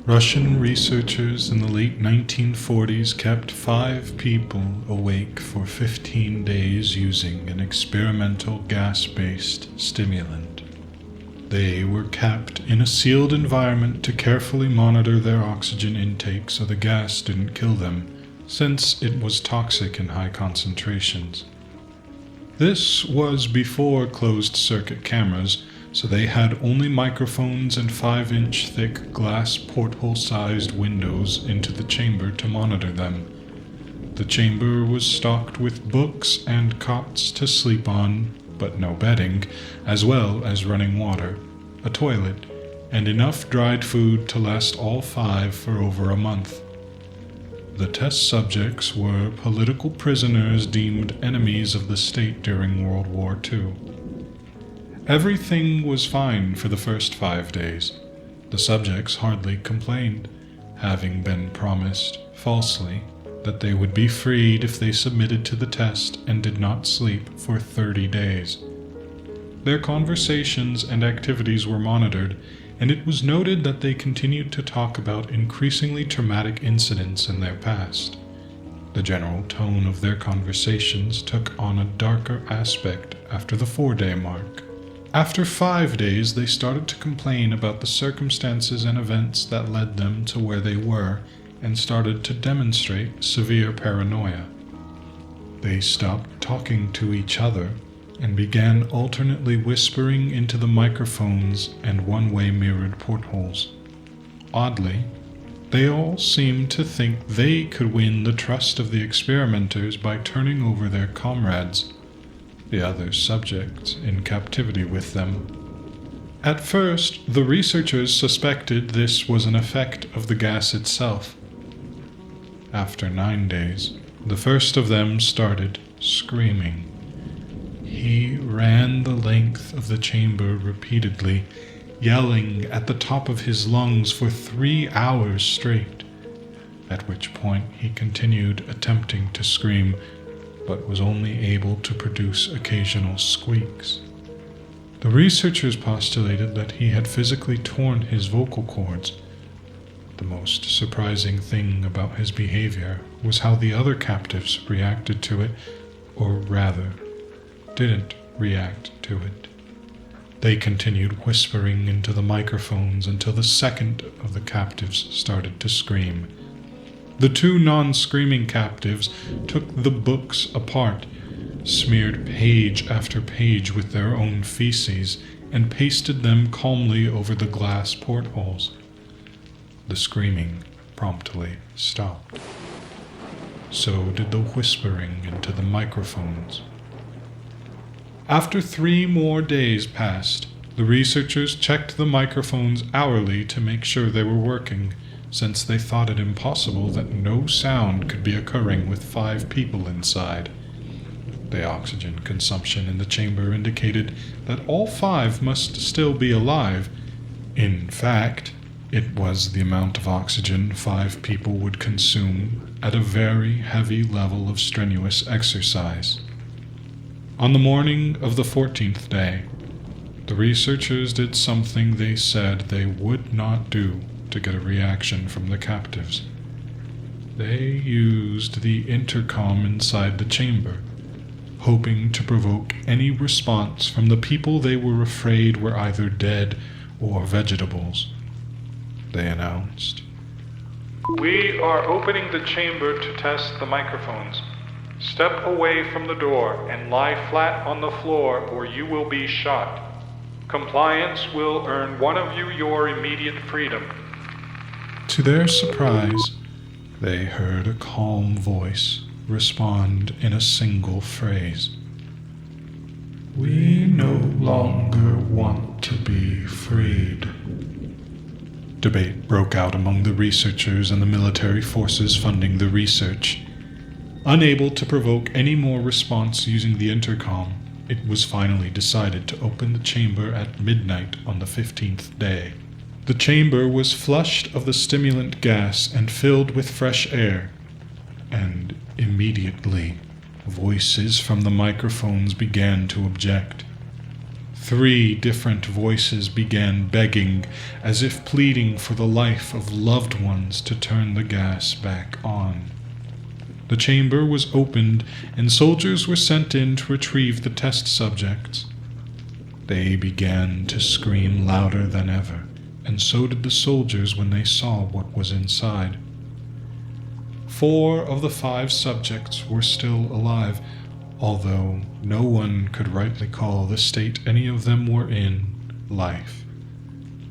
Russian researchers in the late 1940s kept 5 people awake for 15 days using an experimental gas-based stimulant. They were kept in a sealed environment to carefully monitor their oxygen intake so the gas didn't kill them, since it was toxic in high concentrations. This was before closed-circuit cameras, so they had only microphones and 5-inch thick glass porthole-sized windows into the chamber to monitor them. The chamber was stocked with books and cots to sleep on, but no bedding, as well as running water, a toilet, and enough dried food to last all 5 for over a month. The test subjects were political prisoners deemed enemies of the state during World War II. Everything was fine for the first 5 days. The subjects hardly complained, having been promised, falsely, that they would be freed if they submitted to the test and did not sleep for 30 days. Their conversations and activities were monitored, and it was noted that they continued to talk about increasingly traumatic incidents in their past. The general tone of their conversations took on a darker aspect after the 4-day mark. After 5 days, they started to complain about the circumstances and events that led them to where they were and started to demonstrate severe paranoia. They stopped talking to each other and began alternately whispering into the microphones and one-way mirrored portholes. Oddly, they all seemed to think they could win the trust of the experimenters by turning over their comrades, the other subjects in captivity with them. At first, the researchers suspected this was an effect of the gas itself. After 9 days, the first of them started screaming. He ran the length of the chamber repeatedly, yelling at the top of his lungs for 3 hours straight, at which point he continued attempting to scream, but was only able to produce occasional squeaks. The researchers postulated that he had physically torn his vocal cords. The most surprising thing about his behavior was how the other captives reacted to it, or rather, didn't react to it. They continued whispering into the microphones until the second of the captives started to scream. The 2 non-screaming captives took the books apart, smeared page after page with their own feces, and pasted them calmly over the glass portholes. The screaming promptly stopped. So did the whispering into the microphones. After 3 more days passed, the researchers checked the microphones hourly to make sure they were working, since they thought it impossible that no sound could be occurring with 5 people inside. The oxygen consumption in the chamber indicated that all 5 must still be alive. In fact, it was the amount of oxygen 5 people would consume at a very heavy level of strenuous exercise. On the morning of the 14th day, the researchers did something they said they would not do to get a reaction from the captives. They used the intercom inside the chamber, hoping to provoke any response from the people they were afraid were either dead or vegetables. They announced, "We are opening the chamber to test the microphones. Step away from the door and lie flat on the floor or you will be shot. Compliance will earn one of you your immediate freedom." To their surprise, they heard a calm voice respond in a single phrase. "We no longer want to be freed." Debate broke out among the researchers and the military forces funding the research. Unable to provoke any more response using the intercom, it was finally decided to open the chamber at midnight on the 15th day. The chamber was flushed of the stimulant gas and filled with fresh air, and immediately voices from the microphones began to object. 3 different voices began begging, as if pleading for the life of loved ones, to turn the gas back on. The chamber was opened, and soldiers were sent in to retrieve the test subjects. They began to scream louder than ever, and so did the soldiers when they saw what was inside. 4 of the 5 subjects were still alive, although no one could rightly call the state any of them were in life.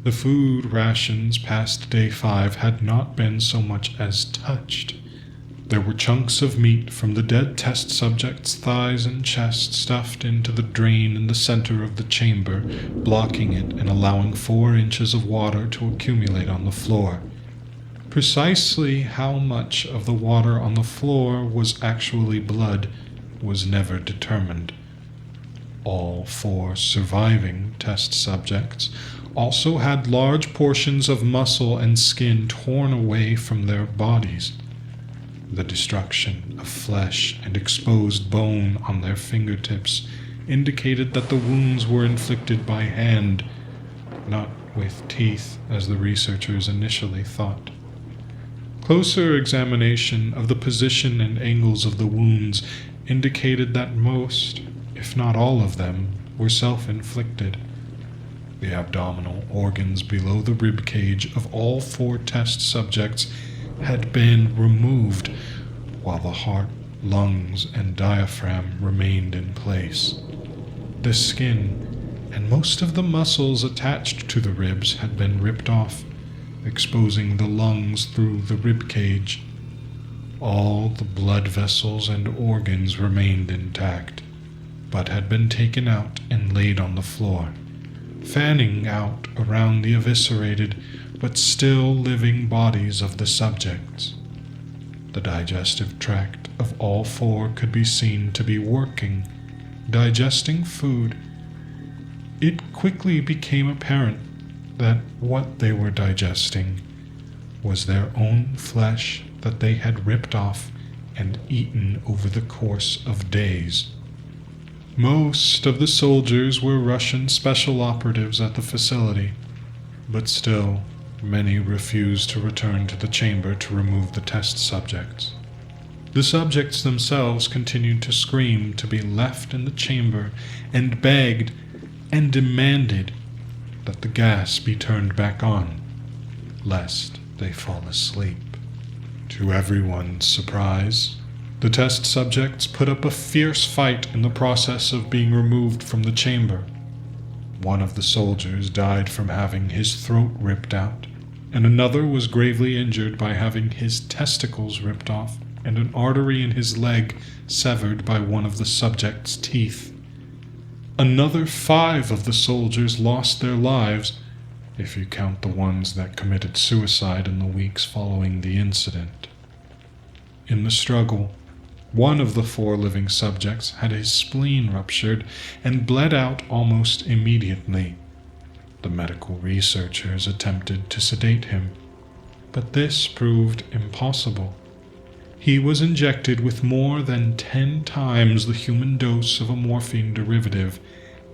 The food rations past day 5 had not been so much as touched. There were chunks of meat from the dead test subjects' thighs and chest stuffed into the drain in the center of the chamber, blocking it and allowing 4 inches of water to accumulate on the floor. Precisely how much of the water on the floor was actually blood was never determined. All 4 surviving test subjects also had large portions of muscle and skin torn away from their bodies. The destruction of flesh and exposed bone on their fingertips indicated that the wounds were inflicted by hand, not with teeth as the researchers initially thought. Closer examination of the position and angles of the wounds indicated that most, if not all of them, were self-inflicted. The abdominal organs below the rib cage of all 4 test subjects had been removed, while the heart, lungs, and diaphragm remained in place. The skin and most of the muscles attached to the ribs had been ripped off, exposing the lungs through the rib cage. All the blood vessels and organs remained intact, but had been taken out and laid on the floor, fanning out around the eviscerated but still living bodies of the subjects. The digestive tract of all 4 could be seen to be working, digesting food. It quickly became apparent that what they were digesting was their own flesh that they had ripped off and eaten over the course of days. Most of the soldiers were Russian special operatives at the facility, but still, many refused to return to the chamber to remove the test subjects. The subjects themselves continued to scream to be left in the chamber and begged and demanded that the gas be turned back on, lest they fall asleep. To everyone's surprise, the test subjects put up a fierce fight in the process of being removed from the chamber. One of the soldiers died from having his throat ripped out, and another was gravely injured by having his testicles ripped off and an artery in his leg severed by one of the subject's teeth. Another 5 of the soldiers lost their lives, if you count the ones that committed suicide in the weeks following the incident. In the struggle, one of the 4 living subjects had his spleen ruptured and bled out almost immediately. The medical researchers attempted to sedate him, but this proved impossible. He was injected with more than 10 times the human dose of a morphine derivative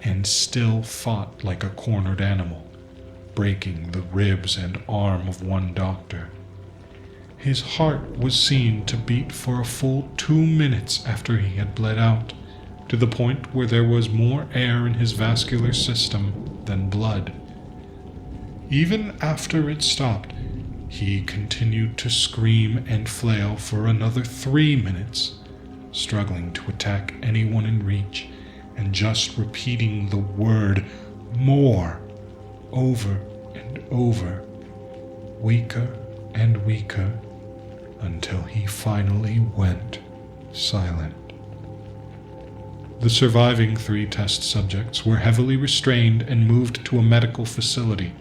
and still fought like a cornered animal, breaking the ribs and arm of one doctor. His heart was seen to beat for a full 2 minutes after he had bled out, to the point where there was more air in his vascular system than blood. Even after it stopped, he continued to scream and flail for another 3 minutes, struggling to attack anyone in reach and just repeating the word "more" over and over, weaker and weaker, until he finally went silent. The surviving 3 test subjects were heavily restrained and moved to a medical facility,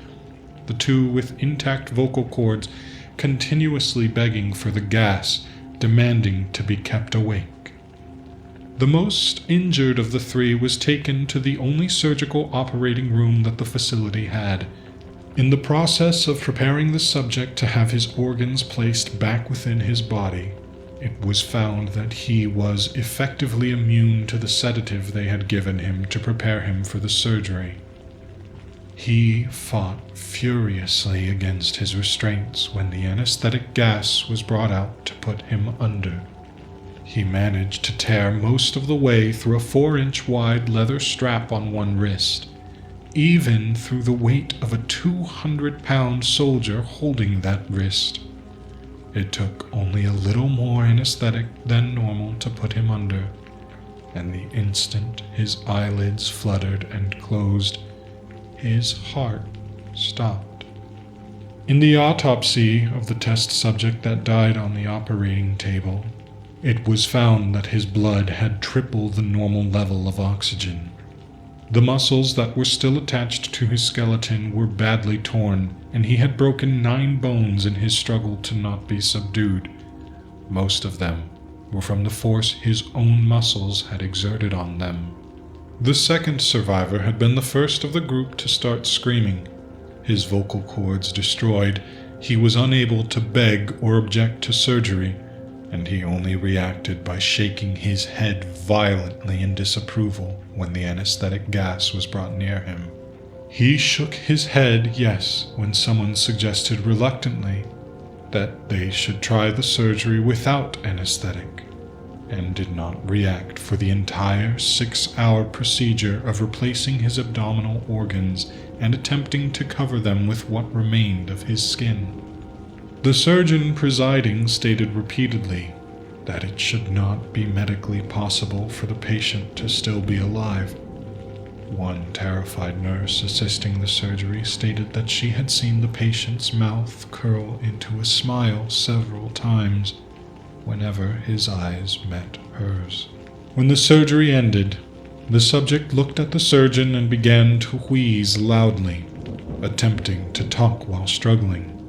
the 2 with intact vocal cords continuously begging for the gas, demanding to be kept awake. The most injured of the 3 was taken to the only surgical operating room that the facility had. In the process of preparing the subject to have his organs placed back within his body, it was found that he was effectively immune to the sedative they had given him to prepare him for the surgery. He fought furiously against his restraints when the anesthetic gas was brought out to put him under. He managed to tear most of the way through a 4-inch wide leather strap on one wrist, even through the weight of a 200-pound soldier holding that wrist. It took only a little more anesthetic than normal to put him under, and the instant his eyelids fluttered and closed, his heart stopped. In the autopsy of the test subject that died on the operating table, it was found that his blood had triple the normal level of oxygen. The muscles that were still attached to his skeleton were badly torn, and he had broken 9 bones in his struggle to not be subdued. Most of them were from the force his own muscles had exerted on them. The second survivor had been the first of the group to start screaming. His vocal cords destroyed, he was unable to beg or object to surgery, and he only reacted by shaking his head violently in disapproval when the anesthetic gas was brought near him. He shook his head yes when someone suggested reluctantly that they should try the surgery without anesthetic, and did not react for the entire 6-hour procedure of replacing his abdominal organs and attempting to cover them with what remained of his skin. The surgeon presiding stated repeatedly that it should not be medically possible for the patient to still be alive. One terrified nurse assisting the surgery stated that she had seen the patient's mouth curl into a smile several times whenever his eyes met hers. When the surgery ended, the subject looked at the surgeon and began to wheeze loudly, attempting to talk while struggling.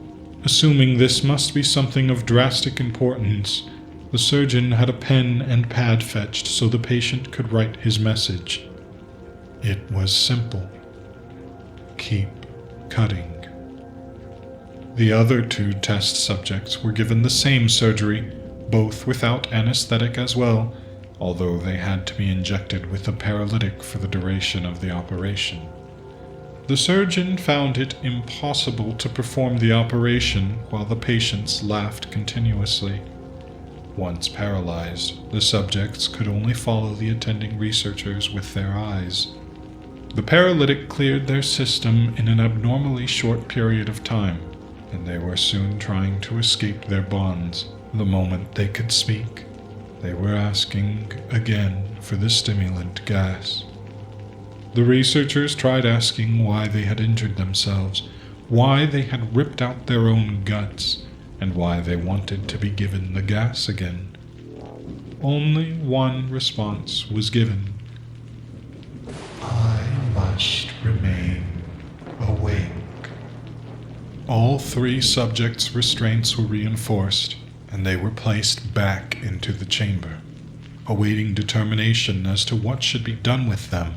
Assuming this must be something of drastic importance, the surgeon had a pen and pad fetched so the patient could write his message. It was simple. Keep cutting. The other 2 test subjects were given the same surgery, both without anesthetic as well, although they had to be injected with a paralytic for the duration of the operation. The surgeon found it impossible to perform the operation while the patients laughed continuously. Once paralyzed, the subjects could only follow the attending researchers with their eyes. The paralytic cleared their system in an abnormally short period of time, and they were soon trying to escape their bonds. The moment they could speak, they were asking again for the stimulant gas. The researchers tried asking why they had injured themselves, why they had ripped out their own guts, and why they wanted to be given the gas again. Only one response was given. I must remain awake. All 3 subjects' restraints were reinforced, and they were placed back into the chamber, awaiting determination as to what should be done with them.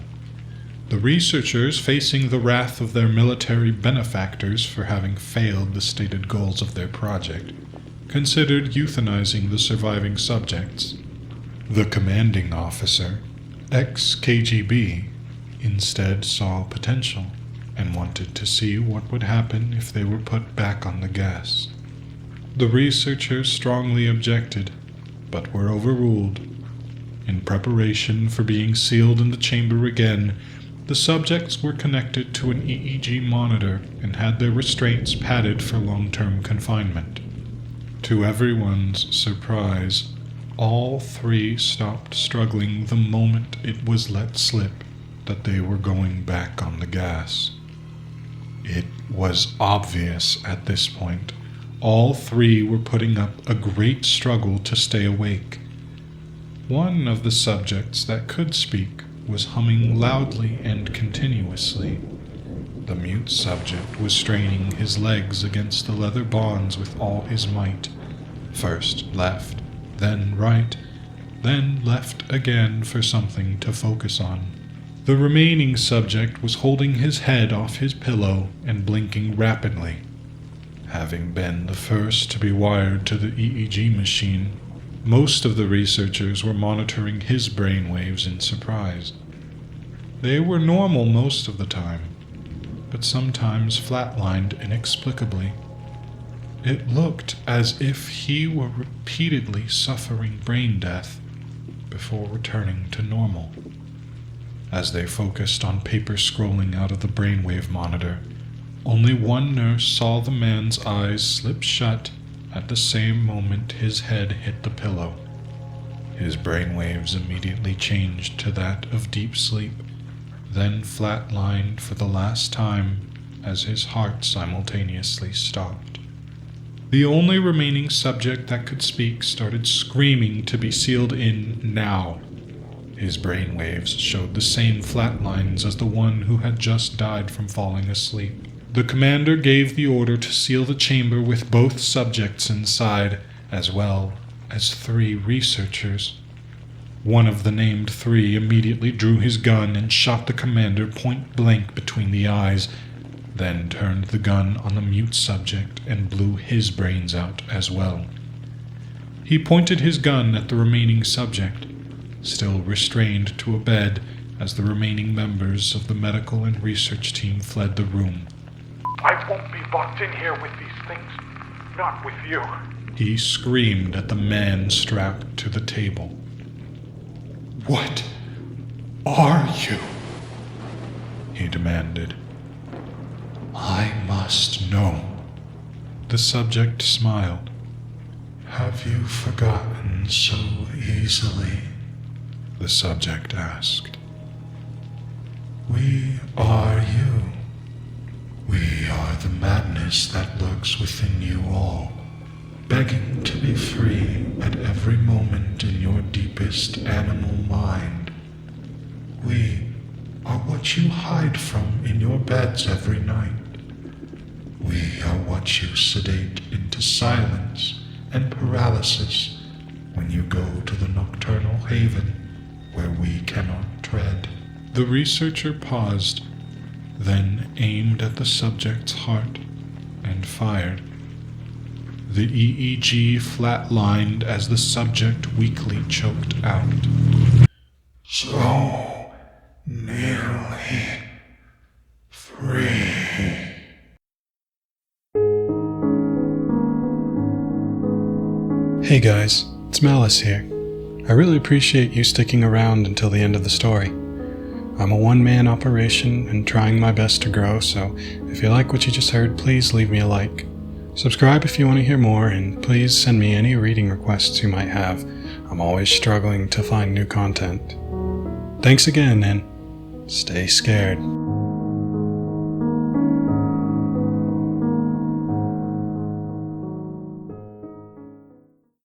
The researchers, facing the wrath of their military benefactors for having failed the stated goals of their project, considered euthanizing the surviving subjects. The commanding officer, ex-KGB, instead saw potential and wanted to see what would happen if they were put back on the gas. The researchers strongly objected, but were overruled. In preparation for being sealed in the chamber again, the subjects were connected to an EEG monitor and had their restraints padded for long-term confinement. To everyone's surprise, all 3 stopped struggling the moment it was let slip that they were going back on the gas. It was obvious at this point. All 3 were putting up a great struggle to stay awake. One of the subjects that could speak was humming loudly and continuously. The mute subject was straining his legs against the leather bonds with all his might. First left, then right, then left again for something to focus on. The remaining subject was holding his head off his pillow and blinking rapidly. Having been the first to be wired to the EEG machine, Most of the researchers were monitoring his brainwaves in surprise. They were normal most of the time, but sometimes flatlined inexplicably. It looked as if he were repeatedly suffering brain death before returning to normal. As they focused on paper scrolling out of the brainwave monitor, only one nurse saw the man's eyes slip shut at the same moment his head hit the pillow. His brainwaves immediately changed to that of deep sleep, then flatlined for the last time as his heart simultaneously stopped. The only remaining subject that could speak started screaming to be sealed in now. His brainwaves showed the same flat lines as the one who had just died from falling asleep. The commander gave the order to seal the chamber with both subjects inside, as well as 3 researchers. One of the named 3 immediately drew his gun and shot the commander point blank between the eyes, then turned the gun on the mute subject and blew his brains out as well. He pointed his gun at the remaining subject, still restrained to a bed as the remaining members of the medical and research team fled the room. I won't be locked in here with these things. Not with you. He screamed at the man strapped to the table. "What are you?" he demanded. "I must know." The subject smiled. "Have you forgotten so easily?" the subject asked. "We are you. We are the madness that lurks within you all, begging to be free at every moment in your deepest animal mind. We are what you hide from in your beds every night. We are what you sedate into silence and paralysis when you go to the nocturnal haven where we cannot tread." The researcher paused, then aimed at the subject's heart and fired. The EEG flatlined as the subject weakly choked out. "So nearly free." Hey guys, it's Malice here. I really appreciate you sticking around until the end of the story. I'm a one-man operation and trying my best to grow, so if you like what you just heard, please leave me a like. Subscribe if you want to hear more, and please send me any reading requests you might have. I'm always struggling to find new content. Thanks again, and stay scared.